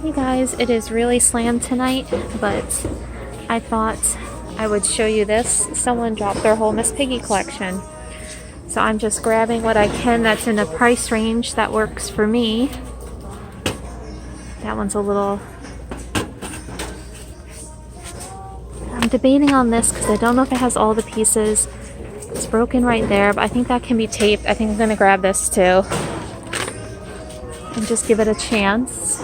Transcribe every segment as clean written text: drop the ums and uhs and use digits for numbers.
Hey guys, it is really slammed tonight, but I thought I would show you this. Someone dropped their whole Miss Piggy collection. So I'm just grabbing what I can that's in a price range that works for me. That one's a little... I'm debating on this because I don't know if it has all the pieces. It's broken right there, but I think that can be taped. I think I'm going to grab this too and just give it a chance.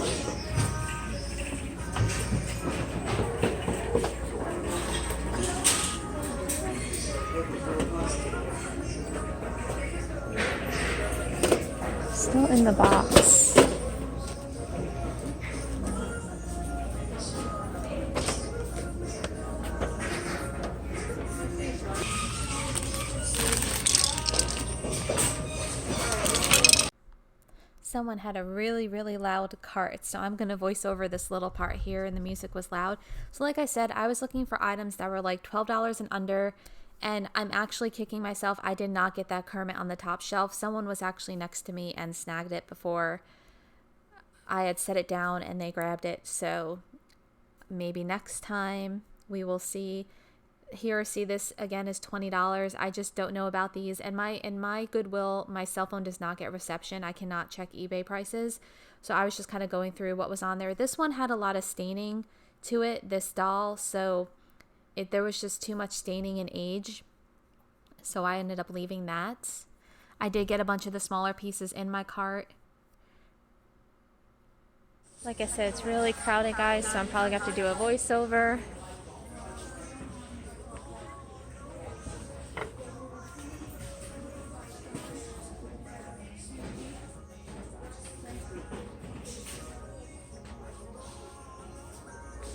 Still in the box. Someone had a really loud cart, so I'm gonna voice over this little part here, and the music was loud. So like I said, I was looking for items that were like $12 and under, and I'm actually kicking myself. I did not get that Kermit on the top shelf. Someone was actually next to me and snagged it before I had set it down and they grabbed it. So maybe next time we will see. Here, see, this again is $20. I just don't know about these. And in my Goodwill, my cell phone does not get reception. I cannot check eBay prices. So I was just kind of going through what was on there. This one had a lot of staining to it, this doll. So there was just too much staining and age. So I ended up leaving that. I did get a bunch of the smaller pieces in my cart. Like I said, it's really crowded, guys, so I'm probably going to have to do a voiceover.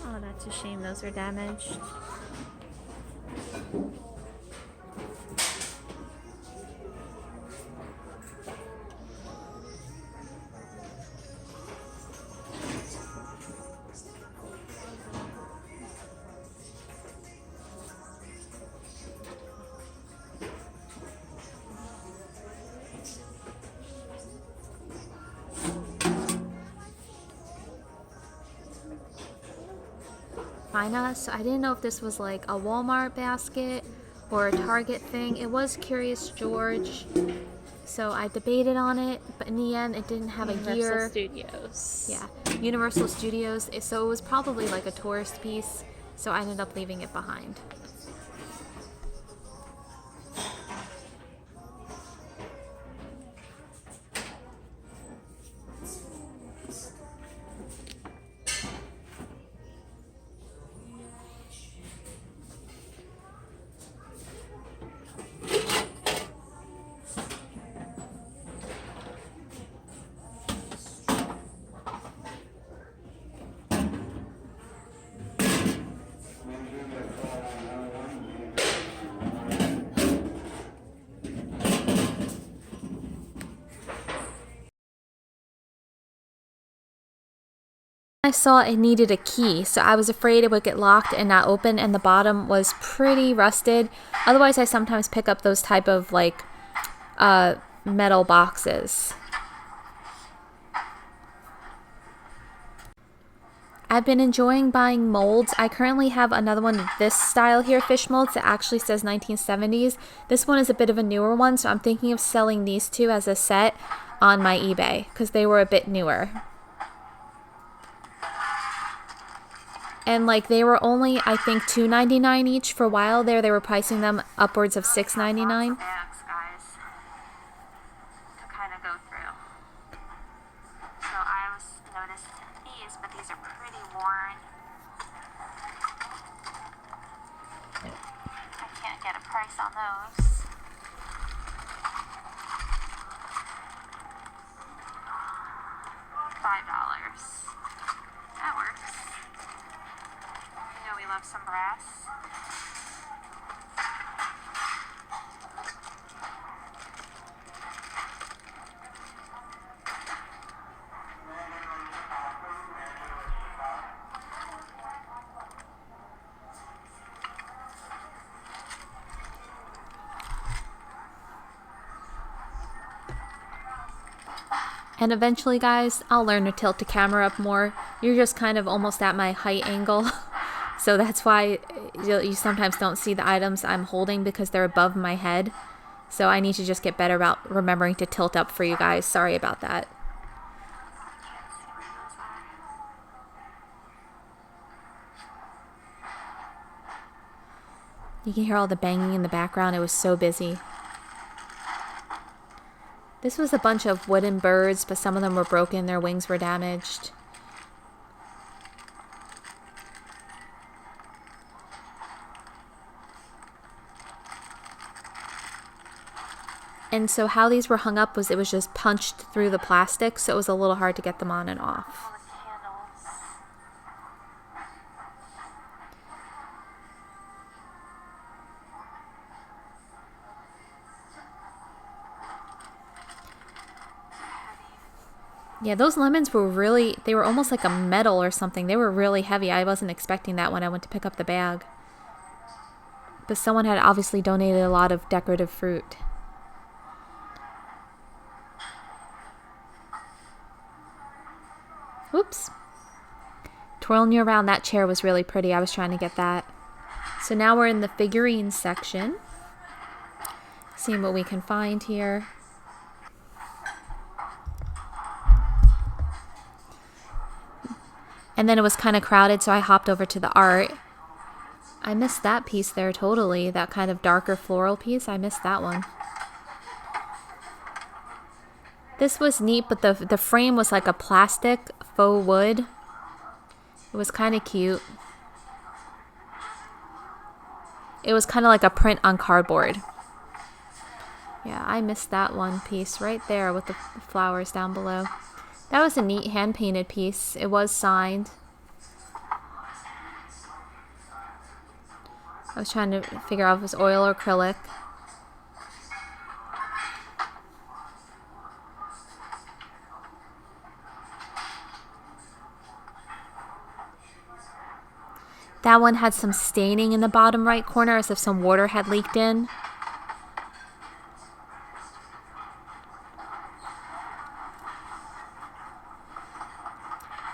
Oh, that's a shame. Those are damaged. So I didn't know if this was like a Walmart basket or a Target thing. It was Curious George, so I debated on it, but in the end it didn't have a year. Universal Studios. Yeah, Universal Studios, so it was probably like a tourist piece, so I ended up leaving it behind. I saw it needed a key, so I was afraid it would get locked and not open, and the bottom was pretty rusted. Otherwise, I sometimes pick up those type of like metal boxes. I've been enjoying buying molds. I currently have another one of this style here, fish molds, that actually says 1970s. This one is a bit of a newer one, so I'm thinking of selling these two as a set on my eBay because they were a bit newer. And like they were only, I think, $2.99 each. For a while there, they were pricing them upwards of $6.99. Bags, guys, to kind of go through. So I was noticed these, but these are pretty worn. I can't get a price on those. $5. That works. You know we love some brass. And eventually, guys, I'll learn to tilt the camera up more. You're just kind of almost at my height angle. So that's why you sometimes don't see the items I'm holding because they're above my head. So I need to just get better about remembering to tilt up for you guys. Sorry about that. You can hear all the banging in the background. It was so busy. This was a bunch of wooden birds, but some of them were broken. Their wings were damaged. And so how these were hung up was it was just punched through the plastic, so it was a little hard to get them on and off. Yeah, those lemons were really, they were almost like a metal or something. They were really heavy. I wasn't expecting that when I went to pick up the bag. But someone had obviously donated a lot of decorative fruit. Oops. Twirling you around, that chair was really pretty. I was trying to get that. So now we're in the figurines section. Seeing what we can find here. And then it was kind of crowded, so I hopped over to the art. I missed that piece there totally. That kind of darker floral piece. I missed that one. This was neat, but the frame was like a plastic faux wood. It was kind of cute. It was kind of like a print on cardboard. Yeah, I missed that one piece right there with the flowers down below. That was a neat hand-painted piece. It was signed. I was trying to figure out if it was oil or acrylic. That one had some staining in the bottom right corner as if some water had leaked in.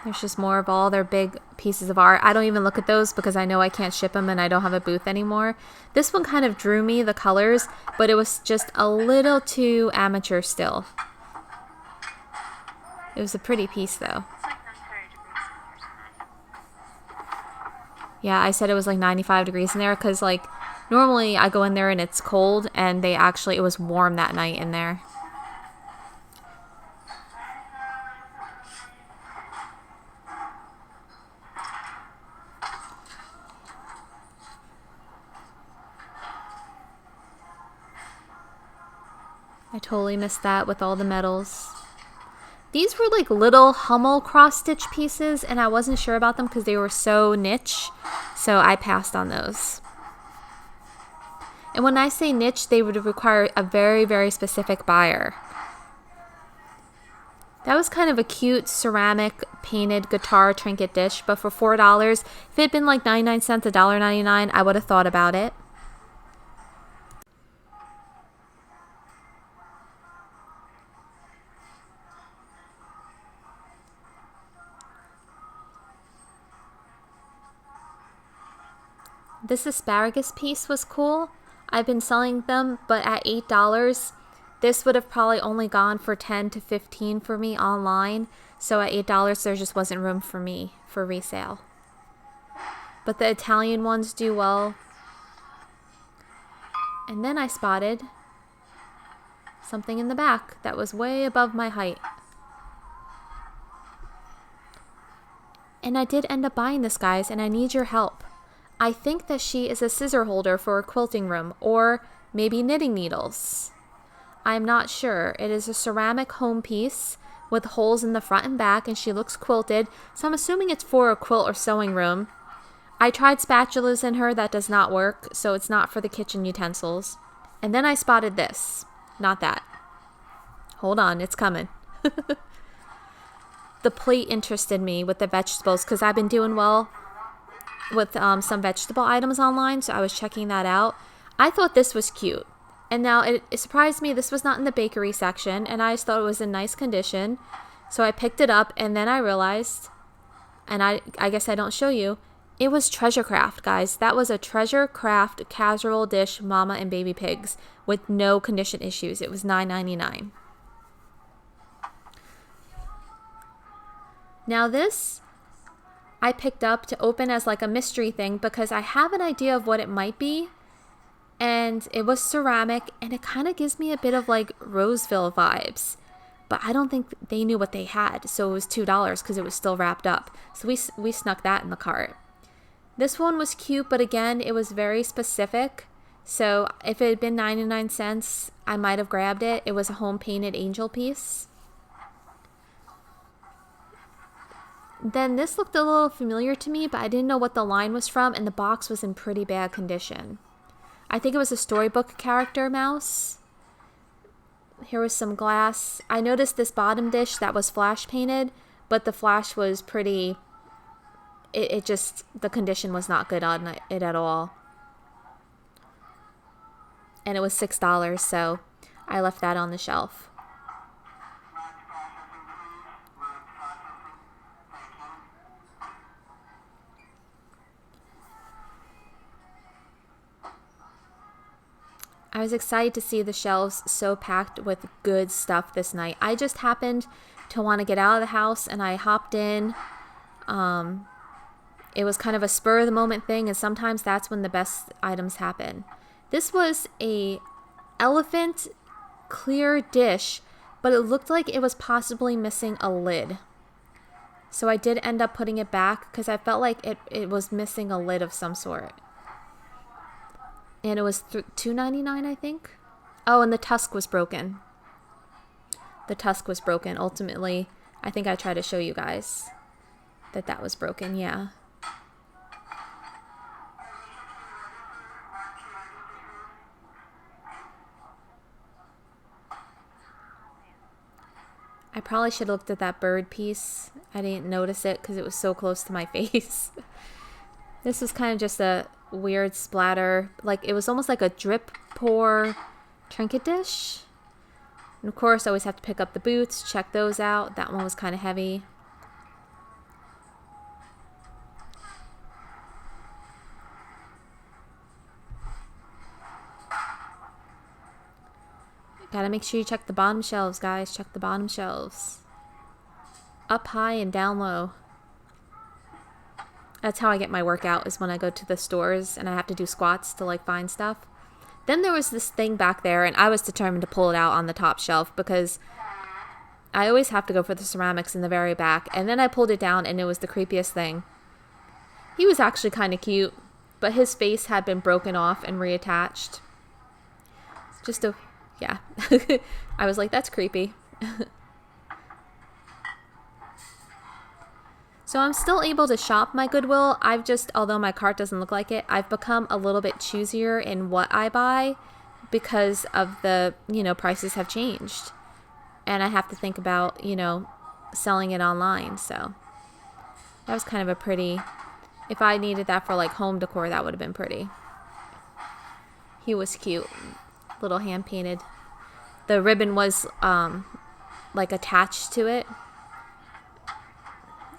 There's just more of all their big pieces of art. I don't even look at those because I know I can't ship them and I don't have a booth anymore. This one kind of drew me, the colors, but it was just a little too amateur still. It was a pretty piece though. Yeah, I said it was like 95 degrees in there because like normally I go in there and it's cold, and it was warm that night in there. I totally missed that with all the medals. These were like little Hummel cross-stitch pieces, and I wasn't sure about them because they were so niche, so I passed on those. And when I say niche, they would require a very, very specific buyer. That was kind of a cute ceramic painted guitar trinket dish, but for $4, if it had been like 99 cents, $1.99, I would have thought about it. This asparagus piece was cool. I've been selling them, but at $8. This would have probably only gone for $10 to $15 for me online. So at $8, there just wasn't room for me for resale. But the Italian ones do well. And then I spotted something in the back that was way above my height. And I did end up buying this, guys, and I need your help. I think that she is a scissor holder for a quilting room, or maybe knitting needles. I'm not sure. It is a ceramic home piece with holes in the front and back, and she looks quilted, so I'm assuming it's for a quilt or sewing room. I tried spatulas in her. That does not work, so it's not for the kitchen utensils. And then I spotted this. Not that. Hold on, it's coming. The plate interested me with the vegetables because I've been doing well with some vegetable items online, so I was checking that out. I thought this was cute, And now it surprised me. This was not in the bakery section, and I just thought it was in nice condition. So I picked it up, and then I realized, and I guess I don't show you, it was Treasure Craft, guys. That was a Treasure Craft casserole dish, mama and baby pigs, with no condition issues. It was $9.99. Now this I picked up to open as like a mystery thing because I have an idea of what it might be. And it was ceramic, and it kind of gives me a bit of like Roseville vibes. But I don't think they knew what they had, so it was $2 because it was still wrapped up. So we snuck that in the cart. This one was cute, but again, it was very specific. So if it had been 99 cents, I might have grabbed it. It was a home painted angel piece. Then this looked a little familiar to me, but I didn't know what the line was from, and the box was in pretty bad condition. I think it was a storybook character mouse. Here was some glass. I noticed this bottom dish that was flash painted, but the flash was pretty... It just, the condition was not good on it at all. And it was $6, so I left that on the shelf. I was excited to see the shelves so packed with good stuff this night. I just happened to want to get out of the house, and I hopped in. It was kind of a spur of the moment thing, and sometimes that's when the best items happen. This was a elephant clear dish, but it looked like it was possibly missing a lid. So I did end up putting it back because I felt like it was missing a lid of some sort. And it was $2.99, I think. Oh, and the tusk was broken. The tusk was broken. Ultimately, I think I tried to show you guys that was broken. Yeah. I probably should have looked at that bird piece. I didn't notice it because it was so close to my face. This was kind of just a weird splatter. Like, it was almost like a drip pour trinket dish. And of course, I always have to pick up the boots, check those out. That one was kind of heavy. Gotta make sure you check the bottom shelves, guys. Check the bottom shelves. Up high and down low. That's how I get my workout, is when I go to the stores and I have to do squats to like find stuff. Then there was this thing back there, and I was determined to pull it out on the top shelf because I always have to go for the ceramics in the very back. And then I pulled it down, and it was the creepiest thing. He was actually kind of cute, but his face had been broken off and reattached. Yeah. I was like, that's creepy. So I'm still able to shop my Goodwill. Although my cart doesn't look like it, I've become a little bit choosier in what I buy because of the, prices have changed. And I have to think about, selling it online. So that was kind of a pretty, if I needed that for like home decor, that would have been pretty. He was cute. Little hand painted. The ribbon was like attached to it.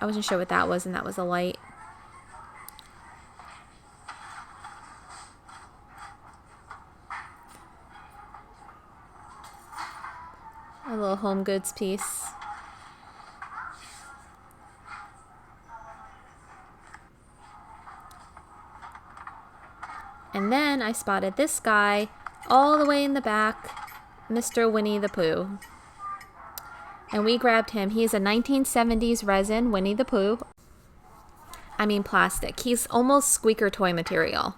I wasn't sure what that was, and that was a light. A little home goods piece. And then I spotted this guy all the way in the back, Mr. Winnie the Pooh. And we grabbed him. He's a 1970s resin Winnie the Pooh. I mean plastic. He's almost squeaker toy material.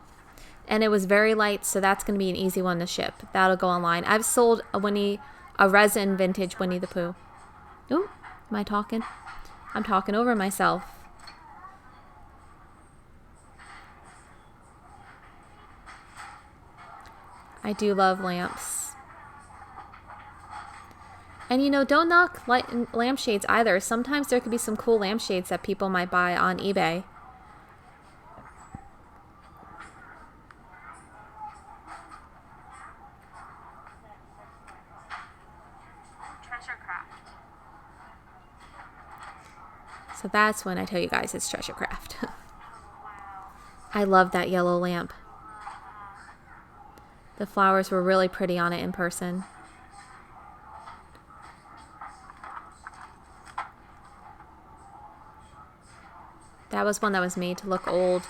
And it was very light, so that's going to be an easy one to ship. That'll go online. I've sold a resin vintage Winnie the Pooh. Ooh, am I talking? I'm talking over myself. I do love lamps. And don't knock lampshades either. Sometimes there could be some cool lampshades that people might buy on eBay. So that's when I tell you guys it's treasure craft. Oh, wow. I love that yellow lamp. Uh, The flowers were really pretty on it in person. That was one that was made to look old.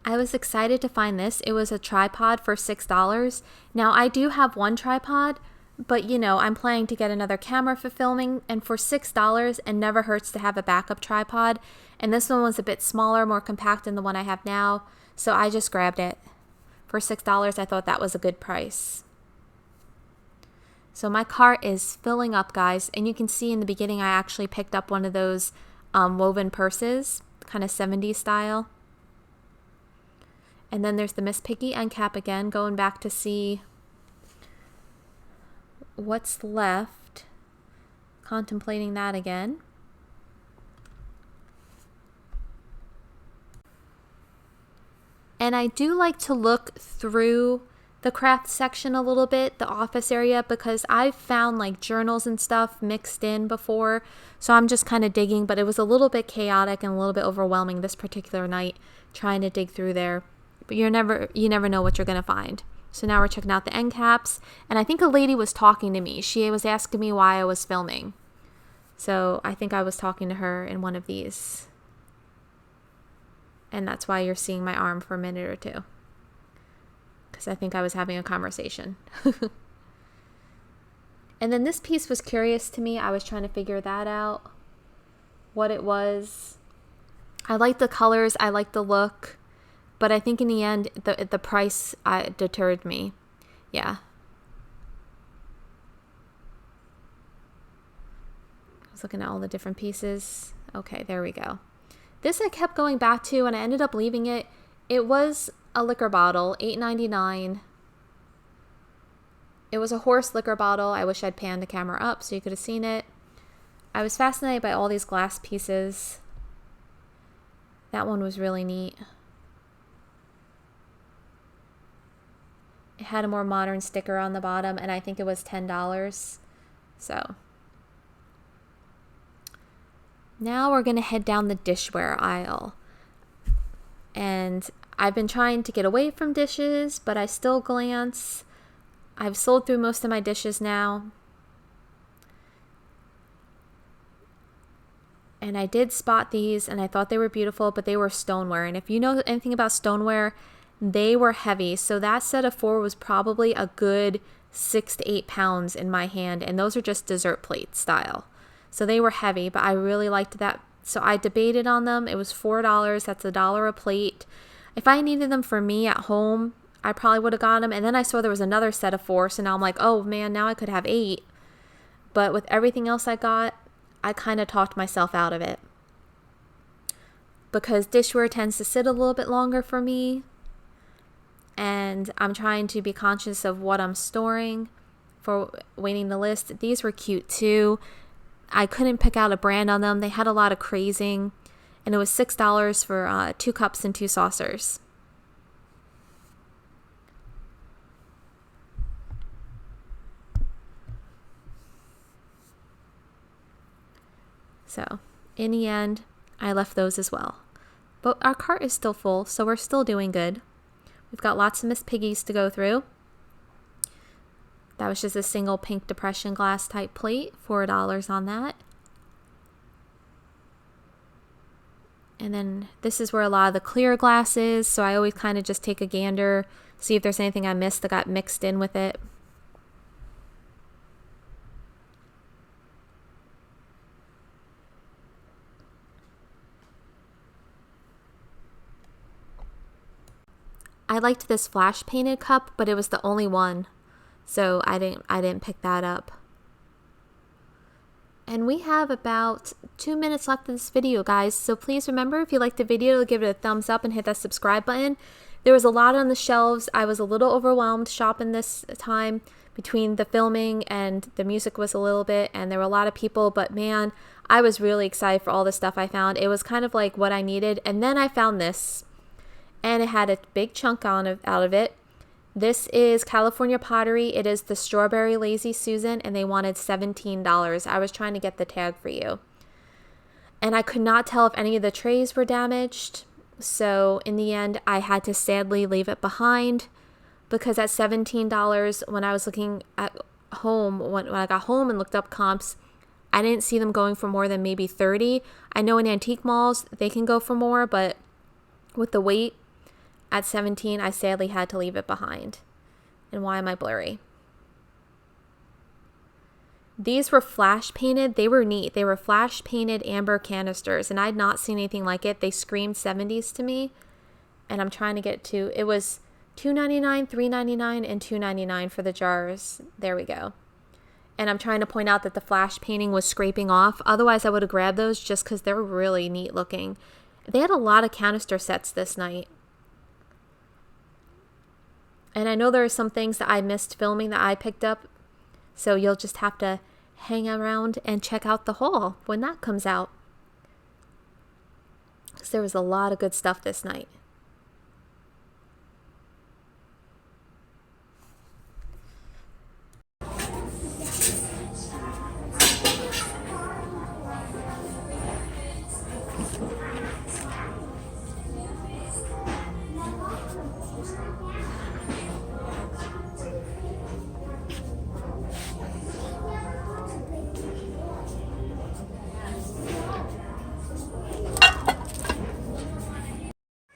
I was excited to find this. It was a tripod for $6. Now, I do have one tripod, but you know, I'm planning to get another camera for filming, and for $6, it never hurts to have a backup tripod. And this one was a bit smaller, more compact than the one I have now, so I just grabbed it. For $6, I thought that was a good price. So my cart is filling up, guys, and you can see in the beginning I actually picked up one of those woven purses, kind of 70s style. And then there's the Miss Piggy end cap again, going back to see what's left. Contemplating that again. And I do like to look through the craft section a little bit, the office area, because I've found like journals and stuff mixed in before. So I'm just kind of digging, but it was a little bit chaotic and a little bit overwhelming this particular night trying to dig through there. But you never know what you're going to find. So now we're checking out the end caps. And I think a lady was talking to me. She was asking me why I was filming. So I think I was talking to her in one of these. And that's why you're seeing my arm for a minute or two. Because I think I was having a conversation. And then this piece was curious to me. I was trying to figure that out. What it was. I like the colors. I like the look. But I think in the end, the price deterred me. Yeah. I was looking at all the different pieces. Okay, there we go. This I kept going back to, and I ended up leaving it. It was a liquor bottle, $8.99. It was a horse liquor bottle. I wish I'd panned the camera up so you could have seen it. I was fascinated by all these glass pieces. That one was really neat. It had a more modern sticker on the bottom, and I think it was $10. So now we're going to head down the dishware aisle. And I've been trying to get away from dishes, but I still glance. I've sold through most of my dishes now. And I did spot these, and I thought they were beautiful, but they were stoneware. And if you know anything about stoneware, they were heavy. So that set of 4 was probably a good 6 to 8 pounds in my hand. And those are just dessert plate style. So they were heavy, but I really liked that. So I debated on them. It was $4. That's $1 a plate. If I needed them for me at home, I probably would have got them. And then I saw there was another set of 4. So now I'm like, oh man, now I could have 8. But with everything else I got, I kind of talked myself out of it. Because dishware tends to sit a little bit longer for me. And I'm trying to be conscious of what I'm storing for waiting the list. These were cute too. I couldn't pick out a brand on them. They had a lot of crazing. And it was $6 for 2 cups and 2 saucers. So in the end, I left those as well. But our cart is still full, so we're still doing good. We've got lots of Miss Piggies to go through. That was just a single pink depression glass type plate, $4 on that. And then this is where a lot of the clear glass is, so I always kind of just take a gander, see if there's anything I missed that got mixed in with it. I liked this flash painted cup, but it was the only one, so I didn't pick that up. And we have about 2 minutes left in this video, guys, so please remember, if you liked the video, to give it a thumbs up and hit that subscribe button. There was a lot on the shelves. I was a little overwhelmed shopping this time between the filming and the music was a little bit, and there were a lot of people, but man, I was really excited for all the stuff I found. It was kind of like what I needed. And then I found this, and it had a big chunk out of it. This is California Pottery. It is the Strawberry Lazy Susan, and they wanted $17. I was trying to get the tag for you. And I could not tell if any of the trays were damaged. So in the end, I had to sadly leave it behind because at $17, when I was looking at home, when I got home and looked up comps, I didn't see them going for more than maybe 30. I know in antique malls, they can go for more, but with the weight at 17, I sadly had to leave it behind. And why am I blurry? These were flash painted. They were neat. They were flash painted amber canisters, and I'd not seen anything like it. They screamed 70s to me, and I'm trying to get to, it was $2.99, $3.99, and $2.99 for the jars. There we go. And I'm trying to point out that the flash painting was scraping off. Otherwise, I would have grabbed those just because they're really neat looking. They had a lot of canister sets this night. And I know there are some things that I missed filming that I picked up. So you'll just have to hang around and check out the haul when that comes out. Because there was a lot of good stuff this night.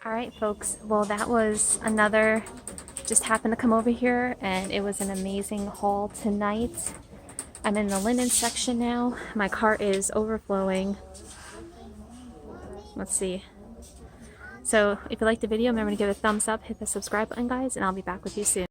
All right, folks. Well, that was another, just happened to come over here, and it was an amazing haul tonight. I'm in the linen section now. My cart is overflowing. Let's see. So if you liked the video, remember to give it a thumbs up, hit the subscribe button, guys, and I'll be back with you soon.